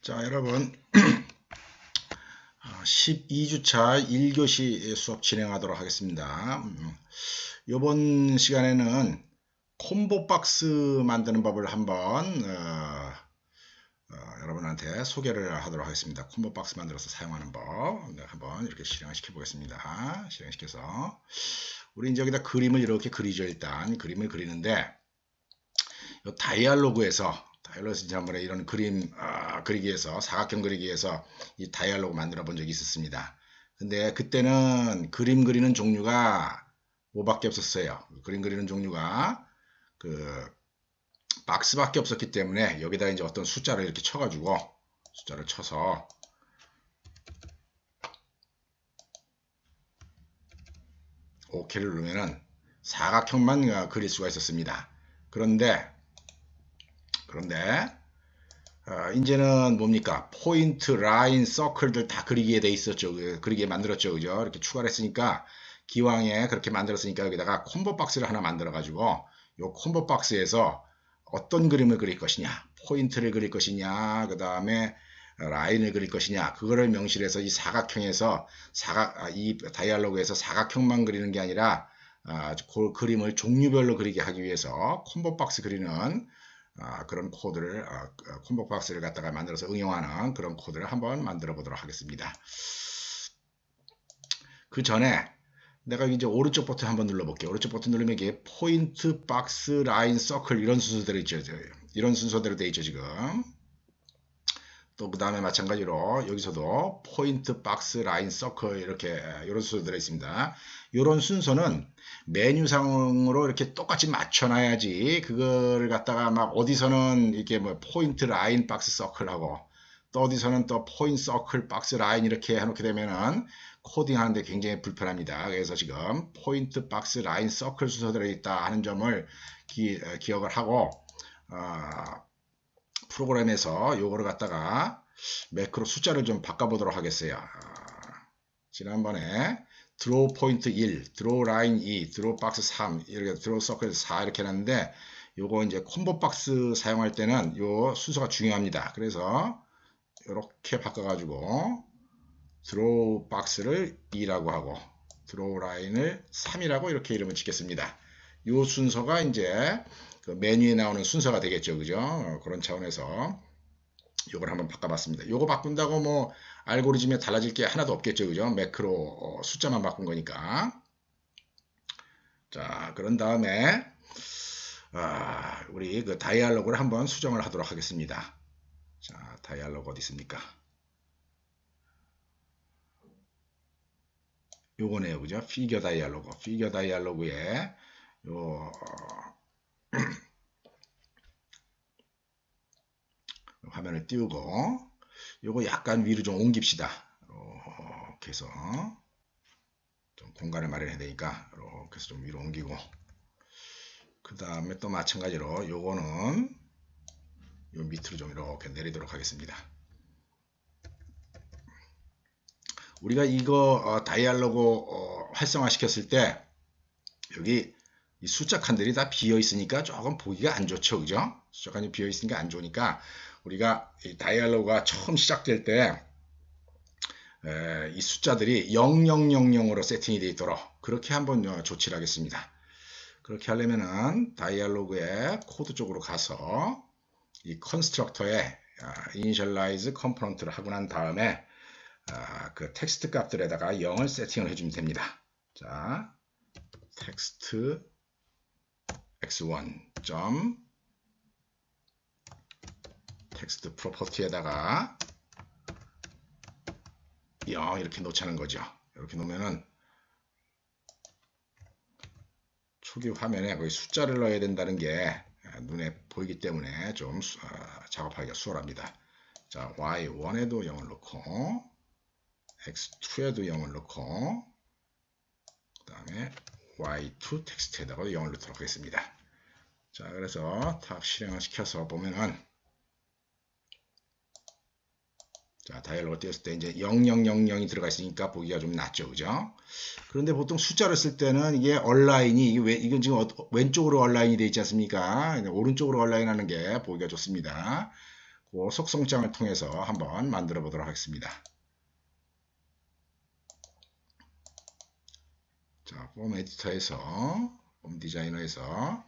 자, 여러분 12주차 1교시 수업 진행하도록 하겠습니다. 이번 시간에는 콤보 박스 만드는 법을 한번 여러분한테 소개를 하도록 하겠습니다. 콤보 박스 만들어서 사용하는 법 한번 이렇게 실행을 시켜 보겠습니다. 실행시켜서 우리 이제 여기다 그림을 이렇게 그리죠. 일단 그림을 그리는데 이 다이알로그에서 지난번에 이런 그림 그리기 위해서 사각형 그리기 위해서 이 다이알로그 만들어 본 적이 있었습니다. 근데 그때는 그림 그리는 종류가 뭐밖에 없었어요. 그림 그리는 종류가 그 박스밖에 없었기 때문에 여기다 이제 어떤 숫자를 이렇게 쳐가지고 숫자를 쳐서 OK를 누르면은 사각형만 그릴 수가 있었습니다. 그런데 이제는 뭡니까? 포인트, 라인, 서클들 다 그리게 돼 있었죠. 그리게 만들었죠. 그죠? 이렇게 추가를 했으니까 기왕에 그렇게 만들었으니까 여기다가 콤보 박스를 하나 만들어 가지고 요 콤보 박스에서 어떤 그림을 그릴 것이냐, 포인트를 그릴 것이냐, 그 다음에 라인을 그릴 것이냐, 그거를 명시해서 이 사각형에서 이 다이알로그에서 사각형만 그리는 게 아니라 그 그림을 종류별로 그리게 하기 위해서 콤보 박스 그리는 그런 코드를 콤보 박스를 갖다가 만들어서 응용하는 그런 코드를 한번 만들어 보도록 하겠습니다. 그 전에 내가 이제 오른쪽 버튼 한번 눌러 볼게요. 오른쪽 버튼 누르면 이게 포인트, 박스, 라인, 서클 이런 순서대로 있죠. 이런 순서대로 돼 있죠, 지금. 또 그 다음에 마찬가지로 여기서도 포인트, 박스, 라인, 서클 이렇게 이런 순서대로 있습니다. 이런 순서는 메뉴상으로 이렇게 똑같이 맞춰놔야지 그거를 갖다가 막 어디서는 이렇게 뭐 포인트, 라인, 박스, 서클 하고 또 어디서는 또 포인트, 서클, 박스, 라인 이렇게 해놓게 되면은 코딩 하는데 굉장히 불편합니다. 그래서 지금 포인트, 박스, 라인, 서클 순서대로 있다 하는 점을 기억을 하고 프로그램에서 요거를 갖다가 매크로 숫자를 좀 바꿔보도록 하겠어요. 지난번에 드로우 포인트 1, 드로우 라인 2, 드로우 박스 3, 이렇게 드로우 서클 4 이렇게 해놨는데 요거 이제 콤보 박스 사용할 때는 요 순서가 중요합니다. 그래서 이렇게 바꿔가지고 드로우 박스를 2라고 하고 드로우 라인을 3이라고 이렇게 이름을 짓겠습니다. 요 순서가 이제 그 메뉴에 나오는 순서가 되겠죠. 그죠? 그런 차원에서 요걸 한번 바꿔봤습니다. 요거 바꾼다고 뭐 알고리즘에 달라질 게 하나도 없겠죠. 그죠? 매크로 숫자만 바꾼 거니까. 자, 그런 다음에 우리 그 다이알로그를 한번 수정을 하도록 하겠습니다. 자, 다이알로그 어디 있습니까? 요거네요. 그죠? 피겨 다이알로그. 피겨 다이알로그에 요 화면을 띄우고 요거 약간 위로 좀 옮깁시다. 이렇게 해서 좀 공간을 마련해야 되니까 이렇게 해서 좀 위로 옮기고 그 다음에 또 마찬가지로 요거는 요 밑으로 좀 이렇게 내리도록 하겠습니다. 우리가 이거 다이알로그 활성화 시켰을 때 여기 이 숫자 칸들이 다 비어 있으니까 조금 보기가 안 좋죠. 그죠? 숫자 칸이 비어 있으니까 안 좋으니까 우리가 이 다이알로그가 처음 시작될 때 이 숫자들이 0000으로 세팅이 되어 있도록 그렇게 한번 조치를 하겠습니다. 그렇게 하려면은 다이알로그의 코드 쪽으로 가서 이 컨스트럭터에 initialize component를 하고 난 다음에 그 텍스트 값들에다가 0을 세팅을 해주면 됩니다. 자, 텍스트 x1 텍스트 프로퍼티에다가 0 이렇게 놓자는 거죠. 이렇게 놓으면은 초기 화면에 거기 숫자를 넣어야 된다는 게 눈에 보이기 때문에 좀 작업하기가 수월합니다. 자, y1에도 0을 넣고 x2에도 0을 넣고 그 다음에 y2 텍스트에다가 0을 넣도록 하겠습니다. 자, 그래서 탁 실행을 시켜서 보면은 자, 다이얼로그 띄웠을 때 이제 0000이 들어가 있으니까 보기가 좀 낫죠. 그죠? 그런데 보통 숫자를 쓸 때는 이게 얼라인이, 이건 지금 왼쪽으로 얼라인이 되어 있지 않습니까? 오른쪽으로 얼라인 하는 게 보기가 좋습니다. 그 속성장을 통해서 한번 만들어 보도록 하겠습니다. 자, 폼 에디터에서 폼 디자이너에서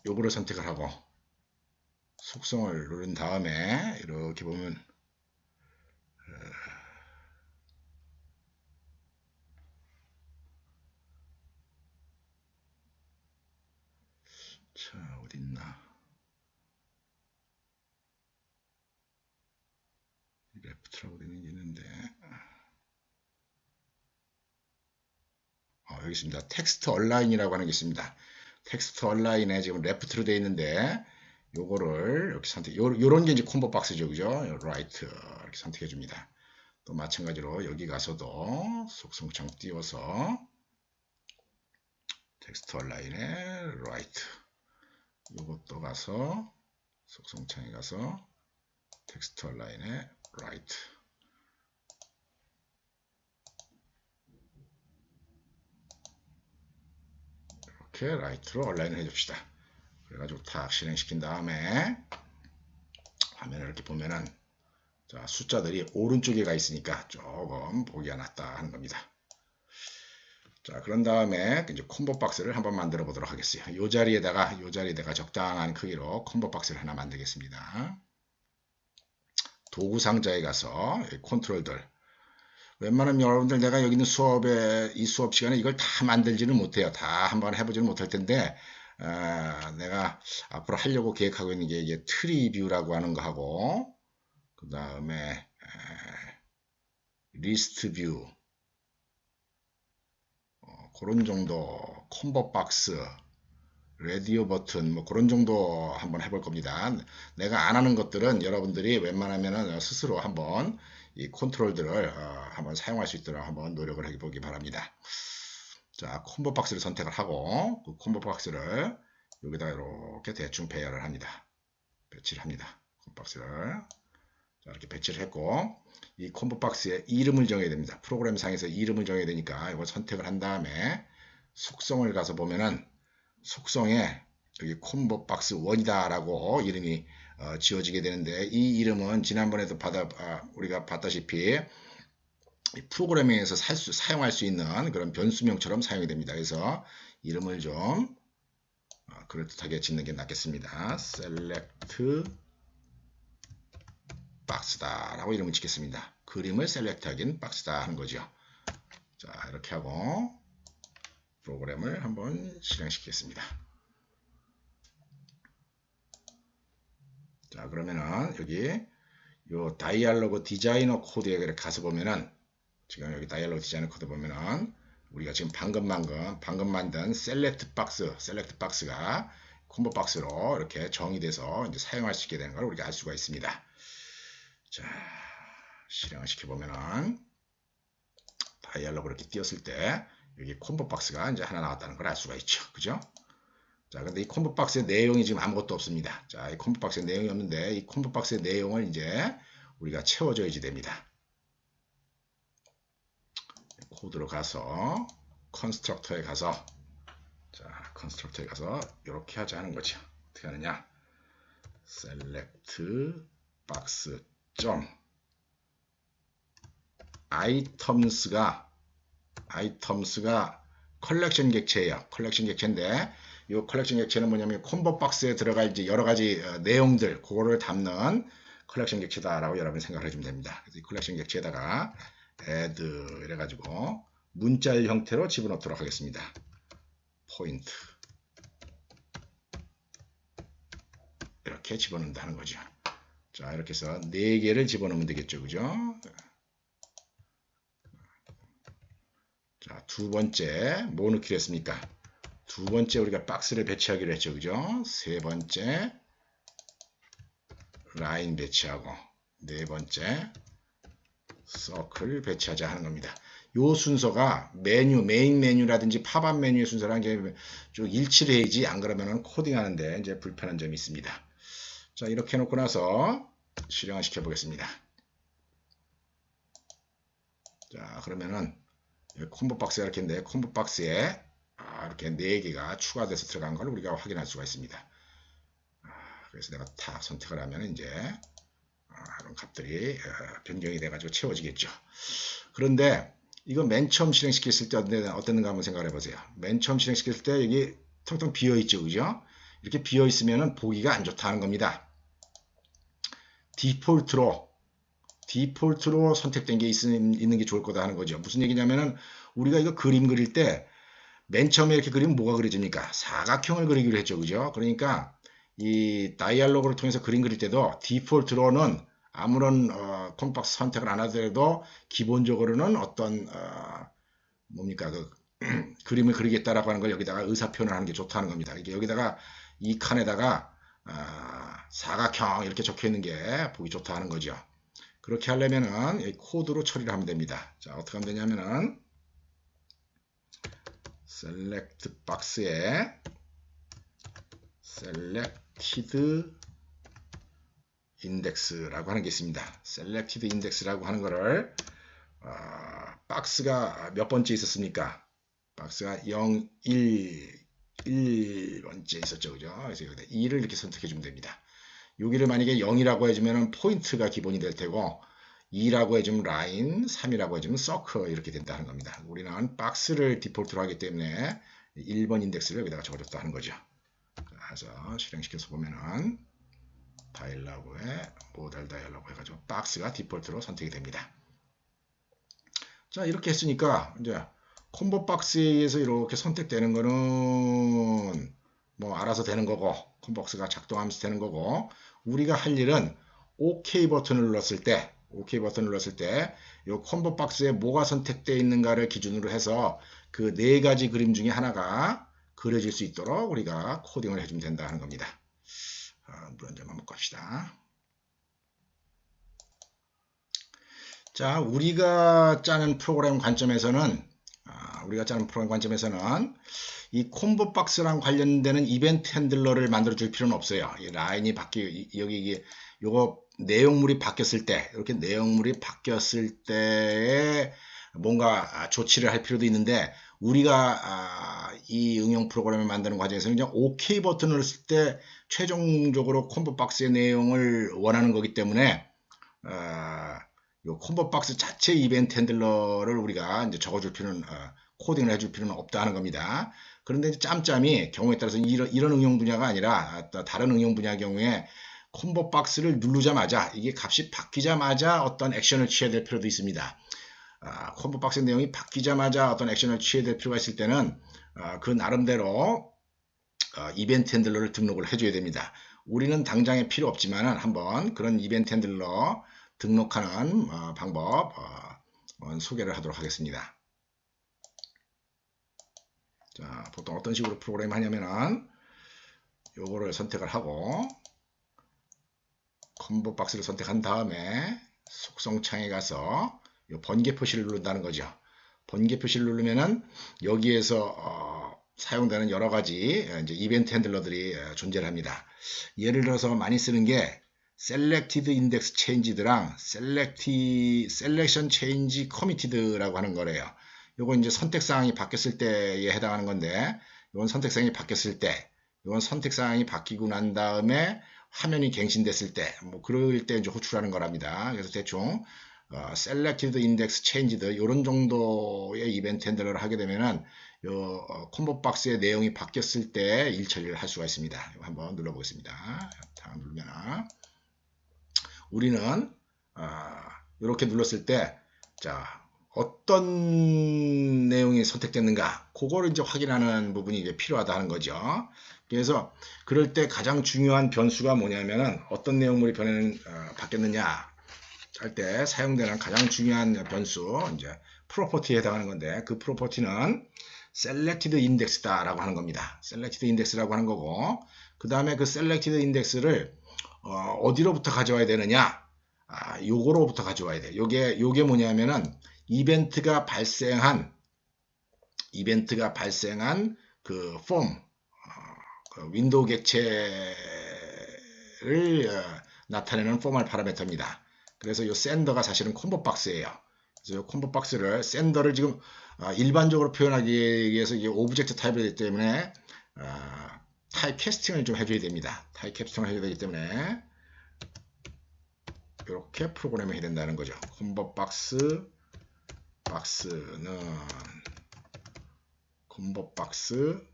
요거를 선택을 하고 속성을 누른 다음에 이렇게 보면 자, 어딨나? 레프트라고 되는 게 있는데 여기 있습니다. 텍스트 얼라인이라고 하는 게 있습니다. 텍스트 얼라인에 지금 레프트로 되어 있는데 요거를 이렇게 선택, 요런 게 이제 콤보 박스죠. 그죠? 라이트 이렇게 선택해 줍니다. 또 마찬가지로 여기 가서도 속성창 띄워서 텍스트 얼라인에 라이트, 요것도 가서 속성창에 가서 텍스트 얼라인에 라이트, 이렇게 라이트로 얼라인을 해줍시다. 그래가지고 탁 실행시킨 다음에 화면을 이렇게 보면은 자, 숫자들이 오른쪽에 가 있으니까 조금 보기가 낫다 하는 겁니다. 자, 그런 다음에 이제 콤보 박스를 한번 만들어 보도록 하겠어요. 요 자리에다가 적당한 크기로 콤보 박스를 하나 만들겠습니다. 도구 상자에 가서 컨트롤들, 웬만하면 여러분들 내가 여기 있는 수업에 이 수업 시간에 이걸 다 만들지는 못해요. 다 한번 해보지는 못할 텐데 내가 앞으로 하려고 계획하고 있는 게 이게 트리 뷰라고 하는 거 하고 그 다음에 리스트 뷰 그런 정도, 콤보 박스, 라디오 버튼 뭐 그런 정도 한번 해볼 겁니다. 내가 안 하는 것들은 여러분들이 웬만하면 스스로 한번 이 컨트롤들을 한번 사용할 수 있도록 한번 노력을 해보기 바랍니다. 자, 콤보 박스를 선택을 하고 그 콤보 박스를 여기다 이렇게 대충 배열을 합니다. 배치를 합니다. 콤보 박스를 자, 이렇게 배치를 했고 이 콤보 박스에 이름을 정해야 됩니다. 프로그램 상에서 이름을 정해야 되니까 이걸 선택을 한 다음에 속성을 가서 보면은 속성에 여기 콤보 박스 1이다 라고 이름이 지워지게 되는데 이 이름은 지난번에도 우리가 봤다시피 프로그래밍에서 사용할 수 있는 그런 변수명처럼 사용이 됩니다. 그래서 이름을 좀 그럴듯하게 짓는 게 낫겠습니다. select 박스다 라고 이름을 짓겠습니다. 그림을 셀렉트하긴 박스다 하는 거죠. 자, 이렇게 하고 프로그램을 한번 실행시키겠습니다. 자, 그러면은 여기 요 다이알로그 디자이너 코드에 가서 보면은 지금 여기 다이알로그 디자이너 코드 보면은 우리가 지금 방금 만든 셀렉트 박스가 콤보 박스로 이렇게 정의돼서 이제 사용할 수 있게 되는 걸 우리가 알 수가 있습니다. 자, 실행을 시켜보면은 다이알로그 이렇게 띄웠을 때 여기 콤보 박스가 이제 하나 나왔다는 걸 알 수가 있죠. 그죠? 자, 근데 이 콤보 박스의 내용이 지금 아무것도 없습니다. 자, 이 콤보 박스의 내용이 없는데 이 콤보 박스의 내용을 이제 우리가 채워줘야지 됩니다. 코드로 가서 컨스트럭터에 가서 이렇게 하자 하는 거죠. 어떻게 하느냐? select box items가 컬렉션 객체예요. 컬렉션 객체인데 이 컬렉션 객체는 뭐냐면 콤보 박스에 들어갈 이제 여러 가지 내용들 그거를 담는 컬렉션 객체다라고 여러분이 생각을 해주면 됩니다. 그래서 이 컬렉션 객체에다가 add 이래가지고 문자의 형태로 집어넣도록 하겠습니다. 포인트 이렇게 집어넣는다는 거죠. 자, 이렇게 해서 4개를 집어넣으면 되겠죠. 그죠? 자, 두 번째 뭐 넣기로 했습니까? 두 번째 우리가 박스를 배치하기로 했죠. 그죠? 세 번째 라인 배치하고 네 번째 서클 배치하자 하는 겁니다. 요 순서가 메인 메뉴라든지 팝업 메뉴의 순서랑 좀 일치를 해야지 안 그러면은 코딩하는데 이제 불편한 점이 있습니다. 자, 이렇게 해놓고 나서 실행을 시켜보겠습니다. 자, 그러면은 콤보 박스가 이렇게 있는데 콤보 박스에 이렇게 4개가 추가돼서 들어간 걸 우리가 확인할 수가 있습니다. 그래서 내가 탁 선택을 하면 이제 이런 값들이 변경이 돼가지고 채워지겠죠. 그런데 이거 맨 처음 실행시켰을 때 어땠는가 한번 생각을 해보세요. 맨 처음 실행시켰을 때 여기 텅텅 비어있죠, 그죠? 이렇게 비어있으면 보기가 안 좋다는 겁니다. 디폴트로 선택된 게 있는 게 좋을 거다 하는 거죠. 무슨 얘기냐면은 우리가 이거 그림 그릴 때 맨 처음에 이렇게 그리면 뭐가 그려집니까? 사각형을 그리기로 했죠, 그죠? 그러니까 이 다이얼로그를 통해서 그림 그릴 때도 디폴트로는 아무런 콤박스 선택을 안 하더라도 기본적으로는 어떤 뭡니까 그 그림을 그리겠다라고 하는 걸 여기다가 의사 표현을 하는 게 좋다는 겁니다. 이게 여기다가 이 칸에다가 사각형 이렇게 적혀 있는 게 보기 좋다 하는 거죠. 그렇게 하려면은 이 코드로 처리를 하면 됩니다. 자, 어떻게 하면 되냐면은 select box에 selected index라고 하는 게 있습니다. selected index라고 하는 거를 박스가 몇 번째 있었습니까? 박스가 0, 1번째 있었죠, 그죠? 그래서 여기다 2를 이렇게 선택해 주면 됩니다. 여기를 만약에 0이라고 해주면 포인트가 기본이 될 테고 2라고 해주면 라인, 3이라고 해주면 서클 이렇게 된다는 겁니다. 우리는 박스를 디폴트로 하기 때문에 1번 인덱스를 여기다가 적어줬다 하는 거죠. 그래서 실행시켜서 보면은 다이얼로그에 모델 다이얼로그 해가지고 박스가 디폴트로 선택이 됩니다. 자, 이렇게 했으니까 이제 콤보 박스에 의해서 이렇게 선택되는 거는 뭐 알아서 되는 거고 콤보 박스가 작동하면서 되는 거고 우리가 할 일은 OK 버튼을 눌렀을 때 이 콤보 박스에 뭐가 선택되어 있는가를 기준으로 해서 그 네 가지 그림 중에 하나가 그려질 수 있도록 우리가 코딩을 해주면 된다는 겁니다. 물 한 잔만 먹고 합시다. 자, 우리가 짜는 프로그램 관점에서는 이 콤보 박스랑 관련되는 이벤트 핸들러를 만들어 줄 필요는 없어요. 이 라인이 요거 내용물이 바뀌었을 때, 이렇게 내용물이 바뀌었을 때에 뭔가 조치를 할 필요도 있는데, 우리가 이 응용 프로그램을 만드는 과정에서는 그냥 OK 버튼을 눌렀을 때 최종적으로 콤보 박스의 내용을 원하는 거기 때문에, 요 콤보 박스 자체 이벤트 핸들러를 우리가 이제 적어줄 필요는, 코딩을 해줄 필요는 없다는 겁니다. 그런데 이제 짬짬이 경우에 따라서 이런 응용 분야가 아니라 다른 응용 분야 경우에 콤보 박스를 누르자마자 이게 값이 바뀌자마자 어떤 액션을 취해야 될 필요도 있습니다. 콤보 박스 내용이 바뀌자마자 어떤 액션을 취해야 될 필요가 있을 때는 그 나름대로 이벤트 핸들러를 등록을 해줘야 됩니다. 우리는 당장에 필요 없지만은 한번 그런 이벤트 핸들러 등록하는 방법 소개를 하도록 하겠습니다. 자, 보통 어떤 식으로 프로그램 하냐면은 요거를 선택을 하고 콤보 박스를 선택한 다음에 속성 창에 가서 요 번개 표시를 누른다는 거죠. 번개 표시를 누르면은 여기에서 사용되는 여러 가지 이제 이벤트 핸들러들이 존재를 합니다. 예를 들어서 많이 쓰는 게 selected index changed랑 selection change committed라고 하는 거래요. 요건 이제 선택사항이 바뀌었을 때에 해당하는 건데, 요건 선택사항이 바뀌었을 때, 요건 선택사항이 바뀌고 난 다음에 화면이 갱신됐을 때, 뭐 그럴 때 이제 호출하는 거랍니다. 그래서 대충 selected index changed 요런 정도의 이벤트 핸들러를 하게 되면은 요 콤보 박스의 내용이 바뀌었을 때 일 처리를 할 수가 있습니다. 이거 한번 눌러보겠습니다. 다 누르면 우리는 이렇게 눌렀을 때, 자, 어떤 내용이 선택됐는가, 그거를 이제 확인하는 부분이 이제 필요하다는 거죠. 그래서 그럴 때 가장 중요한 변수가 뭐냐면은 어떤 내용물이 바뀌었느냐 할 때 사용되는 가장 중요한 변수, 이제 프로퍼티에 해당하는 건데, 그 프로퍼티는 selected index다라고 하는 겁니다. selected index라고 하는 거고, 그 다음에 그 selected index를 어디로부터 가져와야 되느냐? 요거로부터 가져와야 돼. 요게 뭐냐면은 이벤트가 발생한 그 폼, 그 윈도우 객체를 나타내는 포멀 파라미터입니다. 그래서 요 샌더가 사실은 콤보 박스예요. 그래서 요 콤보 박스를 샌더를 지금 일반적으로 표현하기 위해서 이게 오브젝트 타입이기 때문에 타입 캐스팅을 좀 해줘야 됩니다. 타입 캐스팅을 해줘야 되기 때문에 이렇게 프로그램을 해야 된다는 거죠. 컨버트 박스는 컨버트 박스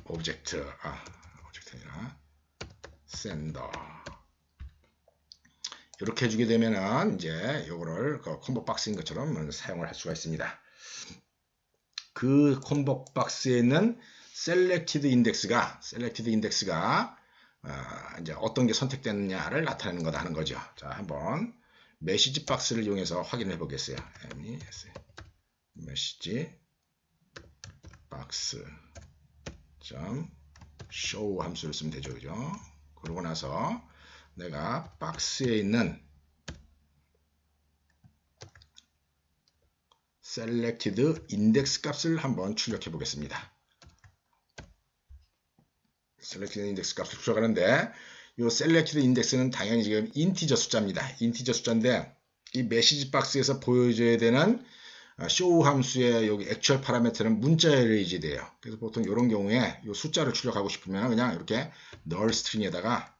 오브젝트 오브젝트 아니라 샌더 이렇게 해주게 되면은 이제 요거를 컨버트 박스인 것처럼 사용을 할 수가 있습니다. 그 컨버트 박스에 있는 셀렉티드 인덱스가 이제 어떤 게 선택됐느냐를 나타내는 거다 하는 거죠. 자, 한번 메시지 박스를 이용해서 확인해 보겠어요. 메시지 박스 점 show 함수를 쓰면 되죠. 그죠? 그러고 나서 내가 박스에 있는 selected index 값을 한번 출력해 보겠습니다. selected index 값을 출력하는데 이 selected index는 당연히 지금 인티저 숫자입니다. 인티저 숫자인데 이 메시지 박스에서 보여줘야 되는 show 함수의 여기 액츄얼 파라미터는 문자열이 유지돼요. 그래서 보통 이런 경우에 이 숫자를 출력하고 싶으면 그냥 이렇게 null string에다가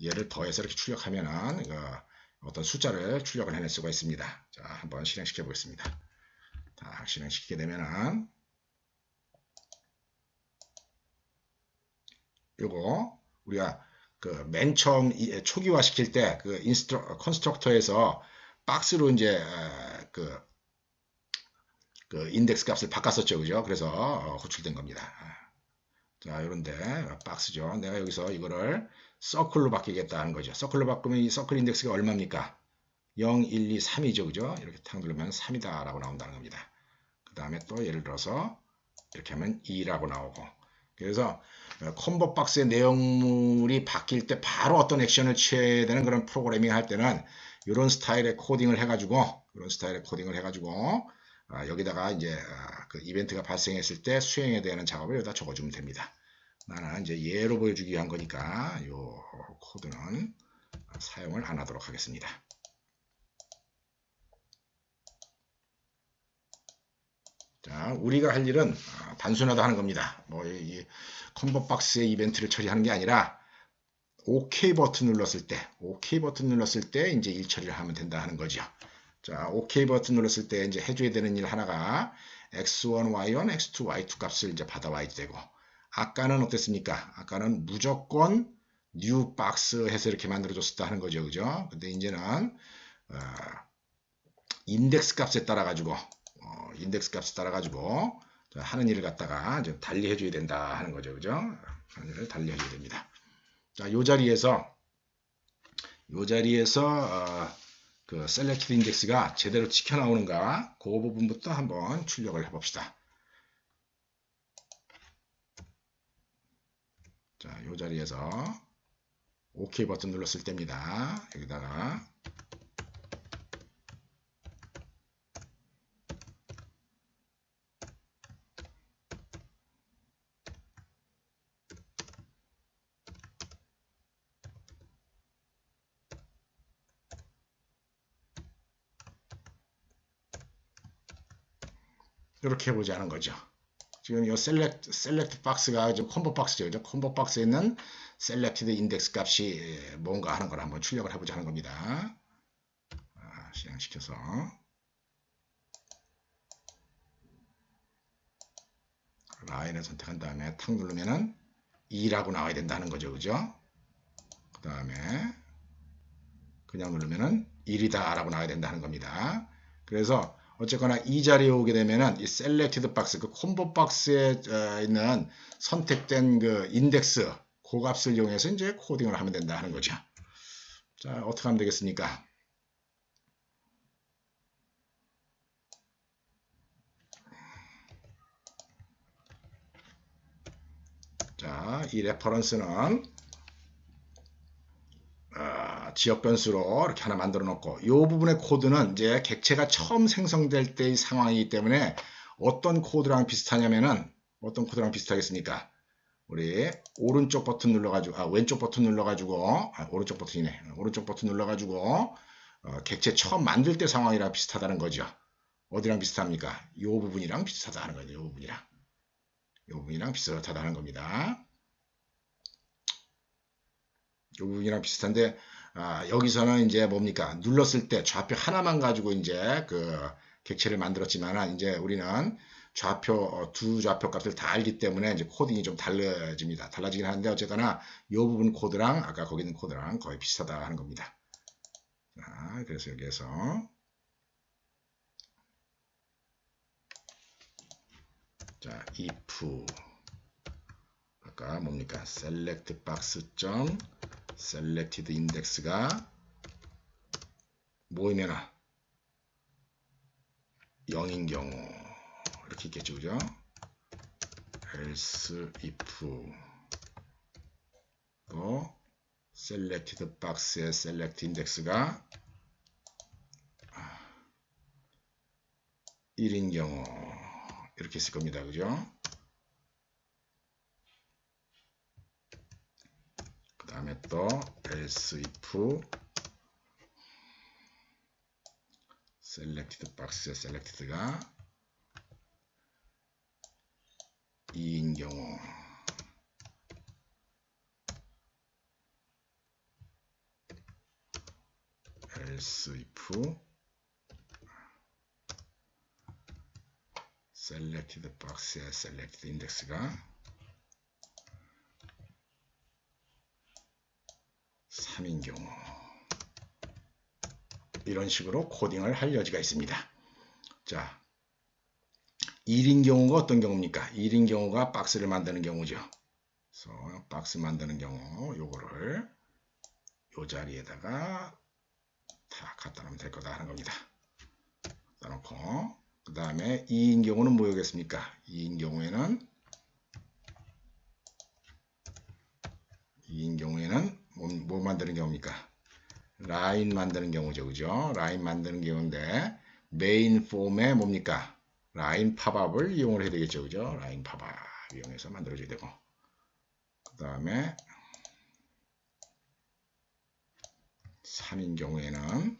얘를 더해서 이렇게 출력하면은 어떤 숫자를 출력을 해낼 수가 있습니다. 자, 한번 실행시켜 보겠습니다. 자, 실행시키게 되면은 요거 우리가 그 맨 처음 초기화 시킬 때 그 컨스트럭터에서 박스로 이제 그 인덱스 값을 바꿨었죠. 그죠? 그래서 호출된 겁니다. 자, 이런데 박스죠. 내가 여기서 이거를 서클로 바뀌겠다 하는 거죠. 서클로 바꾸면 이 서클 인덱스가 얼마입니까? 0, 1, 2, 3이죠. 그죠? 이렇게 탁 누르면 3이다 라고 나온다는 겁니다. 그 다음에 또 예를 들어서 이렇게 하면 2라고 나오고, 그래서 컨버트 박스의 내용물이 바뀔 때 바로 어떤 액션을 취해야 되는 그런 프로그래밍 할 때는 이런 스타일의 코딩을 해가지고 여기다가 이제 그 이벤트가 발생했을 때 수행해야 되는 작업을 여기다 적어주면 됩니다. 나는 이제 예로 보여주기 위한 거니까 이 코드는 사용을 안 하도록 하겠습니다. 자, 우리가 할 일은 단순하다 하는 겁니다. 뭐 이 컨버트 박스의 이벤트를 처리하는 게 아니라 OK 버튼 눌렀을 때 이제 일 처리를 하면 된다 하는 거죠. 자, OK 버튼 눌렀을 때 이제 해줘야 되는 일 하나가 x1, y1, x2, y2 값을 이제 받아와야 되고, 아까는 어땠습니까? 아까는 무조건 new box 해서 이렇게 만들어줬었다 하는 거죠. 그죠? 근데 이제는 인덱스 값에 따라 가지고 하는 일을 갖다가 좀 달리 해줘야 된다 하는 거죠. 그죠? 하는 일을 달리 해줘야 됩니다. 자, 요 자리에서 그 selected index가 제대로 찍혀 나오는가 그 부분부터 한번 출력을 해봅시다. 자, 요 자리에서 OK 버튼 눌렀을 때입니다. 여기다가 이렇게 해보자는 거죠. 지금 이 select 박스가 지금 콤보 박스죠. 그죠? 콤보 박스에 있는 selected index 값이 뭔가 하는 걸 한번 출력을 해보자는 겁니다. 실행시켜서 라인을 선택한 다음에 탁 누르면은 2라고 나와야 된다는 거죠. 그죠? 그 다음에 그냥 누르면은 1이다 라고 나와야 된다는 겁니다. 그래서 어쨌거나 이 자리에 오게 되면은 이 selected 박스, 그 콤보 박스에 있는 선택된 그 인덱스, 그 값을 이용해서 이제 코딩을 하면 된다 하는 거죠. 자, 어떻게 하면 되겠습니까? 자, 이 레퍼런스는 지역 변수로 이렇게 하나 만들어 놓고, 이 부분의 코드는 이제 객체가 처음 생성될 때의 상황이기 때문에 어떤 코드랑 비슷하냐면은, 어떤 코드랑 비슷하겠습니까? 우리 오른쪽 버튼 눌러가지고, 왼쪽 버튼 눌러가지고, 오른쪽 버튼이네. 오른쪽 버튼 눌러가지고, 객체 처음 만들 때 상황이랑 비슷하다는 거죠. 어디랑 비슷합니까? 이 부분이랑 비슷하다는 거죠. 이 부분이랑. 이 부분이랑 비슷하다는 겁니다. 이 부분이랑 비슷한데 여기서는 이제 뭡니까? 눌렀을 때 좌표 하나만 가지고 이제 그 객체를 만들었지만 이제 우리는 좌표 두 좌표 값을 다 알기 때문에 이제 코딩이 좀 달라집니다. 달라지긴 하는데 어쨌거나 이 부분 코드랑 아까 거기 있는 코드랑 거의 비슷하다 하는 겁니다. 자, 그래서 여기에서 자, if 아까 뭡니까? select box 점 selected index가 뭐이면 0인 경우 이렇게 있겠죠, 그죠? else if 또 selected box의 select index가 1인 경우 이렇게 있을 겁니다, 그죠? 그 다음에 또 else if selected box의 selected가 2인 경우 else if selected box의 selected index가 3인 경우 이런 식으로 코딩을 할 여지가 있습니다. 자, 1인 경우가 어떤 경우입니까? 1인 경우가 박스를 만드는 경우죠. 그래서 박스 만드는 경우 요거를 요 자리에다가 다 갖다 놓으면 될 거다 하는 겁니다. 갖다 놓고 그 다음에 2인 경우는 뭐겠습니까? 2인 경우에는 뭐 만드는 경우입니까? 라인 만드는 경우죠. 그죠? 라인 만드는 경우인데 메인 폼에 뭡니까? 라인 팝업을 이용을 해야 되겠죠. 그죠? 라인 팝업 이용해서 만들어줘야 되고 그 다음에 3인 경우에는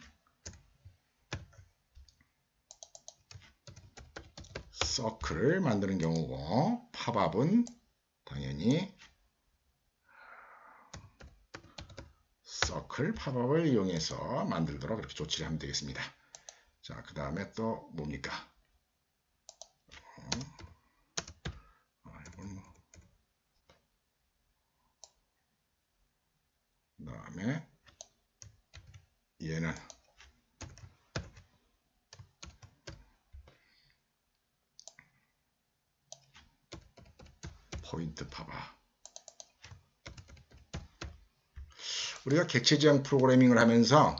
서클을 만드는 경우고 팝업은 당연히 서클 팝업을 이용해서 만들도록 그렇게 조치를 하면 되겠습니다. 자, 그 다음에 또 뭡니까? 그 다음에 얘는 포인트 팝업. 우리가 객체 지향 프로그래밍을 하면서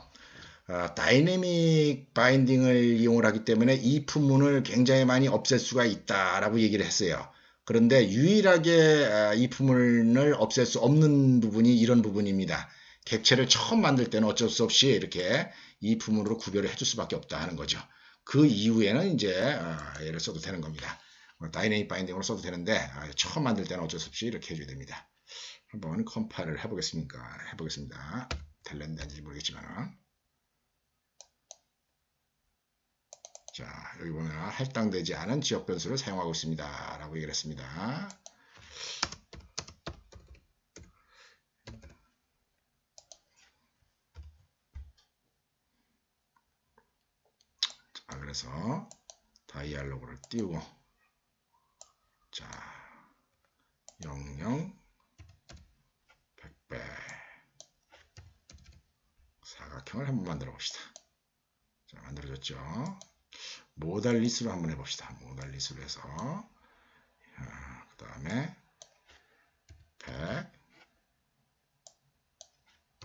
다이내믹 바인딩을 이용을 하기 때문에 이 품문을 굉장히 많이 없앨 수가 있다라고 얘기를 했어요. 그런데 유일하게 이 품문을 없앨 수 없는 부분이 이런 부분입니다. 객체를 처음 만들 때는 어쩔 수 없이 이렇게 이 품문으로 구별을 해줄 수밖에 없다 하는 거죠. 그 이후에는 이제 얘를 써도 되는 겁니다. 다이내믹 바인딩으로 써도 되는데 처음 만들 때는 어쩔 수 없이 이렇게 해줘야 됩니다. 한번 컴파일을 해보겠습니다. 될는지 안 될지 모르겠지만 자, 여기 보면 할당되지 않은 지역 변수를 사용하고 있습니다. 라고 얘기를 했습니다. 자, 그래서 다이알로그를 띄우고 자, 00 100배 사각형을 한번 만들어 봅시다. 자, 만들어졌죠? 모달리스로 한번 해봅시다. 모달리스로 해서 그 다음에 100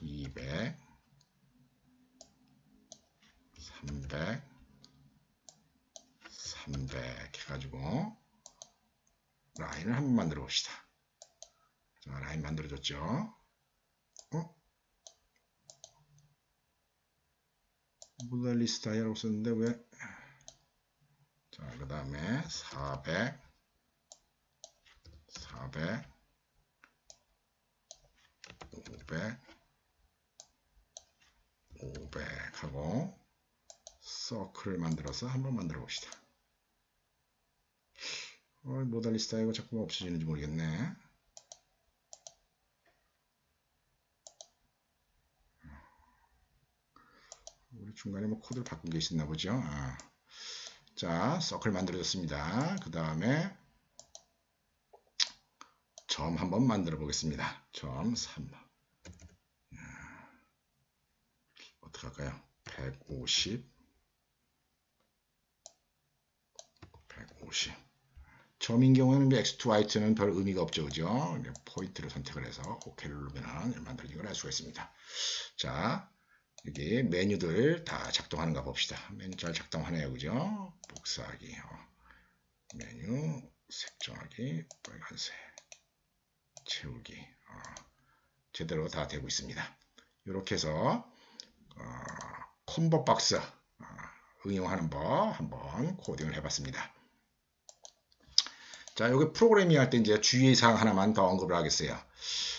200 300 300 해가지고 라인을 한번 만들어 봅시다. 자, 라인 만들어졌죠? 모달리스 다이아라고 썼는데 왜? 자, 그 다음에 400 500 500 하고 서클을 만들어서 한번 만들어 봅시다. 모달리스트가 이거 자꾸 없어지는지 모르겠네. 우리 중간에 뭐 코드를 바꾼 게 있었나 보죠. 자, 서클 만들어졌습니다. 그 다음에 점 한번 만들어 보겠습니다. 점 3. 어떻게 할까요? 150 점인 경우에는 X2, Y2는 별 의미가 없죠. 그죠? 포인트를 선택을 해서 OK를 누르면 만들어진 걸 알 수가 있습니다. 자, 여기 메뉴들 다 작동하는가 봅시다. 메뉴 잘 작동하네요. 그죠? 복사하기, 메뉴, 색정하기, 빨간색, 채우기, 제대로 다 되고 있습니다. 이렇게 해서 콤보 박스 응용하는 법 한번 코딩을 해봤습니다. 자, 여기 프로그래밍 할 때 이제 주의사항 하나만 더 언급을 하겠어요.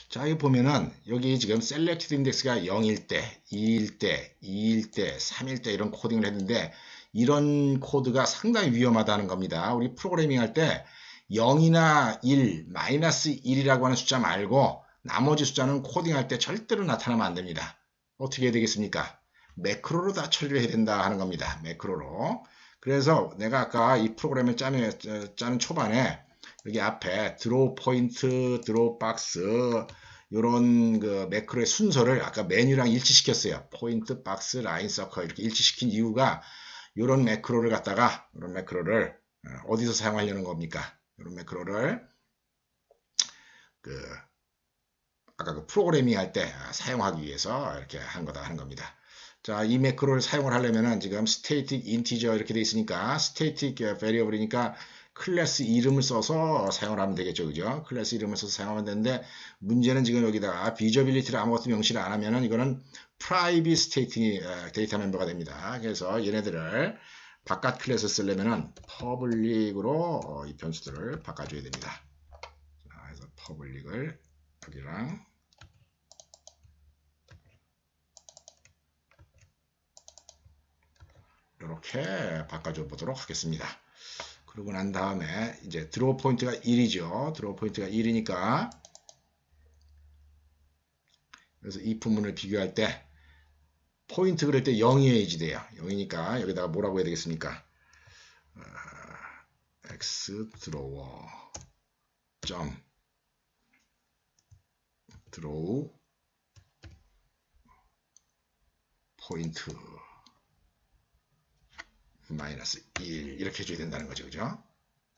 자, 여기 보면은 여기 지금 selected index가 0일 때, 2일 때, 2일 때, 3일 때 이런 코딩을 했는데 이런 코드가 상당히 위험하다는 겁니다. 우리 프로그래밍 할 때 0이나 1, 마이너스 1이라고 하는 숫자 말고 나머지 숫자는 코딩할 때 절대로 나타나면 안 됩니다. 어떻게 해야 되겠습니까? 매크로로 다 처리를 해야 된다 하는 겁니다. 매크로로. 그래서 내가 아까 이 프로그램을 짜는 초반에 여기 앞에 드로우 포인트, 드로우 박스 이런 그 매크로의 순서를 아까 메뉴랑 일치시켰어요. 포인트, 박스, 라인, 서클 이렇게 일치시킨 이유가 이런 매크로를 갖다가 이런 매크로를 어디서 사용하려는 겁니까? 이런 매크로를 그 아까 그 프로그래밍 할 때 사용하기 위해서 이렇게 한 거다 하는 겁니다. 자, 이 매크로를 사용을 하려면은 지금 static integer 이렇게 돼 있으니까 static variable이니까 클래스 이름을 써서 사용을 하면 되겠죠. 그죠? 클래스 이름을 써서 사용하면 되는데 문제는 지금 여기다가 visibility를 아무것도 명시를 안 하면은 이거는 private static 데이터 멤버가 됩니다. 그래서 얘네들을 바깥 클래스 쓰려면은 public으로 이 변수들을 바꿔줘야 됩니다. 자, 그래서 public을 여기랑 이렇게 바꿔줘 보도록 하겠습니다. 그러고 난 다음에 이제 드로우 포인트가 1이죠. 드로우 포인트가 1이니까 그래서 이 부분을 비교할 때 포인트 그럴 때 0이어야지 돼요. 0이니까 여기다가 뭐라고 해야 되겠습니까? x 드로워 점 드로우 포인트 마이너스 1 이렇게 해줘야 된다는 거죠. 그죠?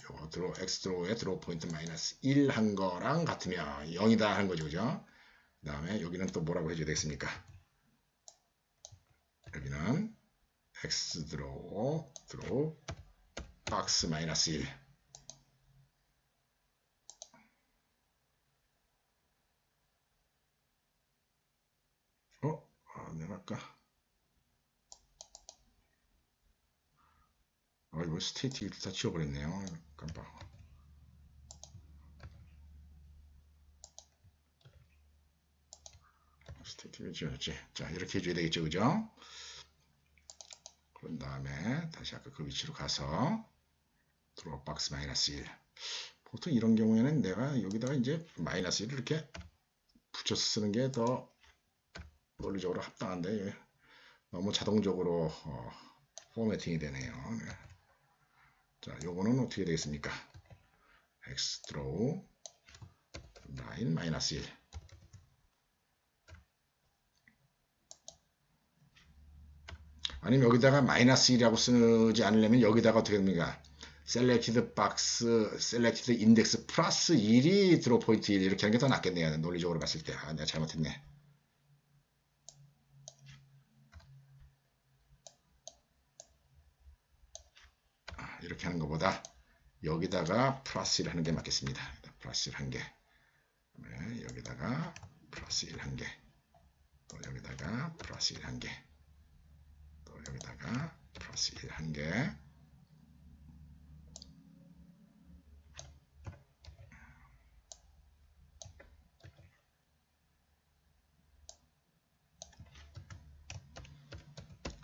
요거 드로우 x 드로우에 드로우 포인트 마이너스 1 한 거랑 같으면 0이다 하는 거죠. 그죠? 그 다음에 여기는 또 뭐라고 해줘야 되겠습니까? 여기는 x 드로우 박스 마이너스 1 내가 아까 이거 스테이틱 다 지워버렸네요. 깜빡. 스테이틱을 지웠지. 자, 이렇게 해줘야 되겠죠. 그죠? 그런 다음에 다시 아까 그 위치로 가서 드로우 박스 마이너스 1 보통 이런 경우에는 내가 여기다가 이제 마이너스 1을 이렇게 붙여서 쓰는 게 더 논리적으로 합당한데 너무 자동적으로 포매팅이 되네요. 네. 자, 요거는 어떻게 되겠습니까? x 드로우 라인 마이너스 1 아니면 여기다가 마이너스 1이라고 쓰지 않으려면 여기다가 어떻게 됩니까? selected box, selected index 플러스 1이 드로우 포인트 1 이렇게 하는 게 더 낫겠네요. 논리적으로 봤을 때. 내가 잘못했네. 이렇게 하는 것보다 여기다가 플러스 1 하는 게 맞겠습니다. 플러스 1 한 개. 여기다가 플러스 1 한 개. 또 여기다가 플러스 1 한 개. 또 여기다가 플러스 1 한 개.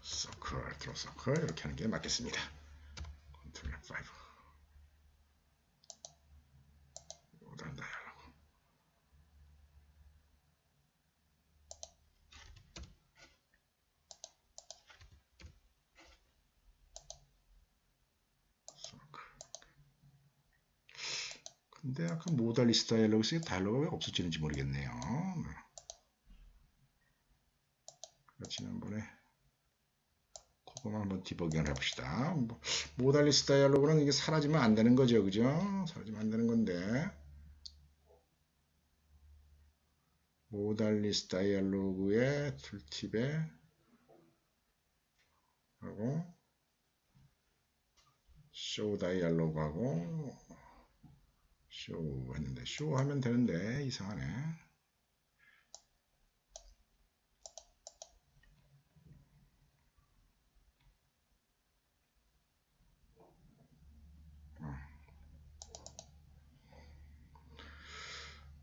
서클, 드로우 서클 이렇게 하는 게 맞겠습니다. 컨트롤 F5. 근데 아까 모달리스트 다이얼로그에서 다이얼로그가 왜 없어지는지 모르겠네요. 지난번에 그거만 한번 디버깅을 해봅시다. 모달리스트 다이얼로그는 이게 사라지면 안 되는 거죠, 그죠? 사라지면 안 되는 건데. 모달리스트 다이얼로그의 툴팁에 하고 쇼 다이얼로그하고 쇼 했는데 쇼 하면 되는데 이상하네.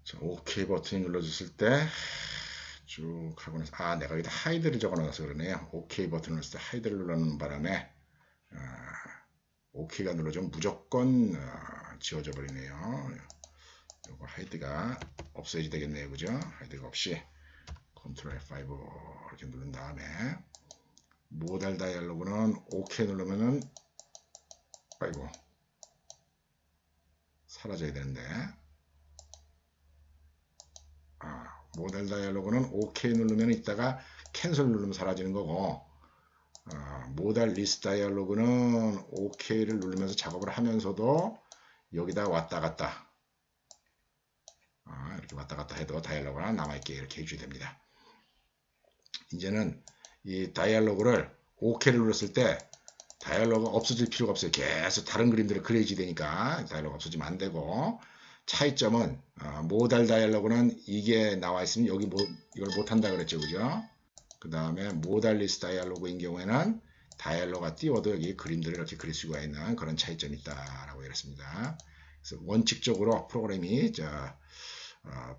자, OK 버튼 눌러줬을 때 쭉 하고 나서 내가 여기다 하이드를 적어놔서 그러네요. OK 버튼 눌렀을 때 하이드를 눌러놓는 바람에 OK가 눌러주면 무조건 지워져 버리네요. 요거 하이드가 없어야지 되겠네요. 그죠? 하이드가 없이 컨트롤 F5 이렇게 누른 다음에 모달 다이얼로그는 OK 누르면은 아이고 사라져야 되는데 모달 다이얼로그는 OK 누르면 이따가 캔슬 누르면 사라지는 거고 모달 리스트 다이얼로그는 OK를 누르면서 작업을 하면서도 여기다 왔다 갔다 이렇게 왔다 갔다 해도 다이얼로그가 남아있게 이렇게 해줘야 됩니다. 이제는 이 다이얼로그를 OK를 눌렀을 때 다이얼로그가 없어질 필요가 없어요. 계속 다른 그림들을 그려야지 되니까 다이얼로그 없어지면 안 되고 차이점은 모달 다이얼로그는 이게 나와 있으면 여기 이걸 못한다 그랬죠. 그죠? 그 다음에 모달리스트 다이얼로그인 경우에는 다이얼로그가 띄워도 여기 그림들을 이렇게 그릴 수가 있는 그런 차이점이 있다라고 이랬습니다. 그래서 원칙적으로 프로그램이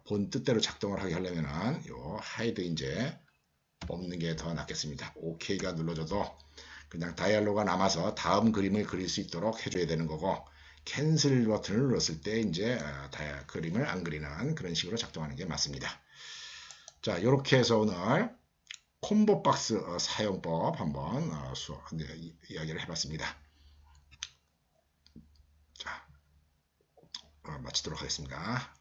본 뜻대로 작동을 하게 하려면은 요 하이드 이제 뽑는 게 더 낫겠습니다. OK가 눌러줘도 그냥 다이얼로그가 남아서 다음 그림을 그릴 수 있도록 해줘야 되는 거고 캔슬 버튼을 눌렀을 때 이제 그림을 안 그리는 그런 식으로 작동하는 게 맞습니다. 자, 이렇게 해서 오늘 콤보 박스 사용법 한번 이야기를 해봤습니다. 자, 마치도록 하겠습니다.